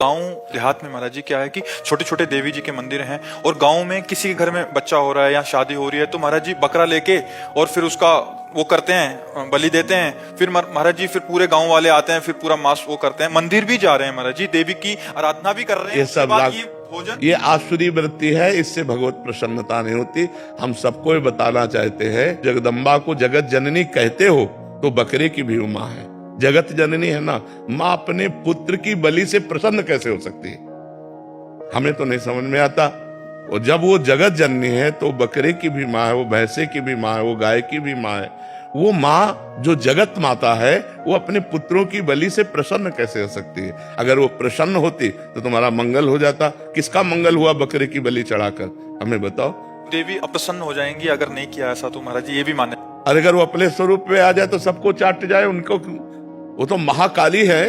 गांव देहात में महाराज जी क्या है कि छोटे छोटे देवी जी के मंदिर हैं और गांव में किसी के घर में बच्चा हो रहा है या शादी हो रही है तो महाराज जी बकरा लेके और फिर उसका वो करते हैं, बलि देते हैं। फिर महाराज जी फिर पूरे गांव वाले आते हैं, फिर पूरा मास वो करते हैं, मंदिर भी जा रहे हैं महाराज जी, देवी की आराधना भी कर रहे हैं। ये सब भोजन ये आसुरी वृत्ति है, इससे भगवत प्रसन्नता नहीं होती। हम सबको ये बताना चाहते हैं, जगदम्बा को जगत जननी कहते हो तो बकरे की भी माँ है, जगत जननी है ना। माँ अपने पुत्र की बलि से प्रसन्न कैसे हो सकती है, हमें तो नहीं समझ में आता। और जब वो जगत जननी है तो बकरे की भी माँ है, वो भैंसे की भी माँ है, वो गाय की भी माँ है। वो माँ जो जगत माता है वो अपने पुत्रों की बलि से प्रसन्न कैसे हो सकती है। अगर वो प्रसन्न होती तो तुम्हारा मंगल हो जाता। किसका मंगल हुआ बकरे की बलि चढ़ाकर, हमें बताओ। देवी अप्रसन्न हो जाएंगी अगर नहीं किया ऐसा, तो महाराज जी ये भी माने। और अगर वो अपने स्वरूप में आ जाए तो सबको चाट जाए उनको। वो तो महाकाली है,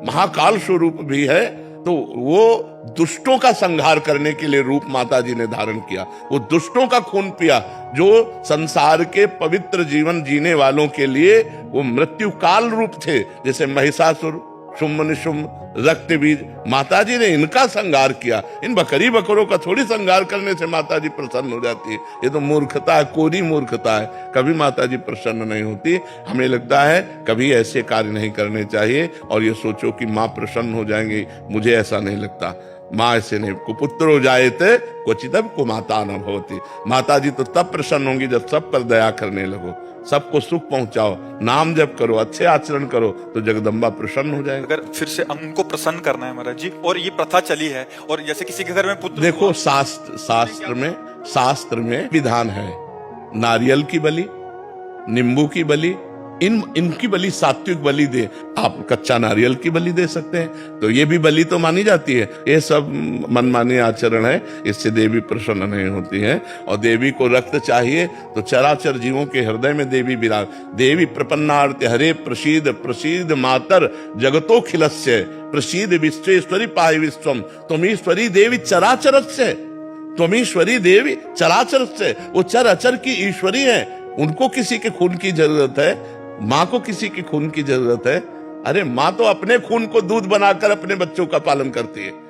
महाकाल स्वरूप भी है, तो वो दुष्टों का संहार करने के लिए रूप माता जी ने धारण किया। वो दुष्टों का खून पिया, जो संसार के पवित्र जीवन जीने वालों के लिए वो मृत्यु काल रूप थे। जैसे महिषासुर, शुम्भ निशुम्भ, रक्त बीज, माता जी ने इनका संहार किया। इन बकरी बकरों का थोड़ी संहार करने से माता जी प्रसन्न हो जाती है। ये तो मूर्खता है, कोरी मूर्खता है। कभी माता जी प्रसन्न नहीं होती। हमें लगता है कभी ऐसे कार्य नहीं करने चाहिए और ये सोचो कि माँ प्रसन्न हो जाएंगी, मुझे ऐसा नहीं लगता। माँ ऐसे नहीं, कुपुत्र हो जाए थे क्वचितम कुमाता न भवति। माता जी तो तब प्रसन्न होंगी जब सब पर दया करने लगो, सबको सुख पहुंचाओ, नाम जप करो, अच्छे आचरण करो, तो जगदम्बा प्रसन्न हो जाएगी। अगर फिर से उनको प्रसन्न करना है महाराज जी, और ये प्रथा चली है, और जैसे किसी के घर में पुत्र, देखो शास्त्र में विधान है, नारियल की बलि, नींबू की बलि, इनकी बलि सात्विक बलि दे। आप कच्चा नारियल की बलि दे सकते हैं, तो ये भी बलि तो मानी जाती है। ये सब मनमानी आचरण है, इससे देवी प्रसन्न नहीं होती है। और देवी को रक्त चाहिए तो चराचर जीवों के हृदय में देवी विराज। देवी प्रपन्नार्थ हरे प्रसीद प्रसीद मातर जगतोखिलस्य प्रसीद विश्वेश्वरी पाहि विश्वम त्वमीश्वरी देवी चराचरस्य। त्वमीश्वरी देवी चराचरस्य, वो चराचर की ईश्वरी है। उनको किसी के खून की जरूरत है, माँ को किसी के खून की जरूरत है। अरे माँ तो अपने खून को दूध बनाकर अपने बच्चों का पालन करती है।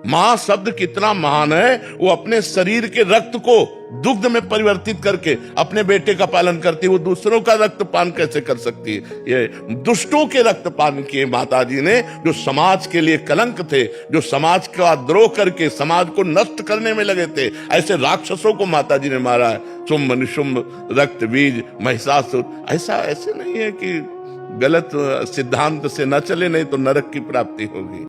माँ शब्द कितना महान है, वो अपने शरीर के रक्त को दुग्ध में परिवर्तित करके अपने बेटे का पालन करती है। वो दूसरों का रक्तपान कैसे कर सकती है। ये दुष्टों के रक्तपान किए माता जी ने, जो समाज के लिए कलंक थे, जो समाज का द्रोह करके समाज को नष्ट करने में लगे थे। ऐसे राक्षसों को माता जी ने मारा है। शुम्भ निशुम्भ, रक्त बीज, महिषासुर। ऐसे नहीं है कि गलत सिद्धांत से न चले, नहीं तो नरक की प्राप्ति होगी।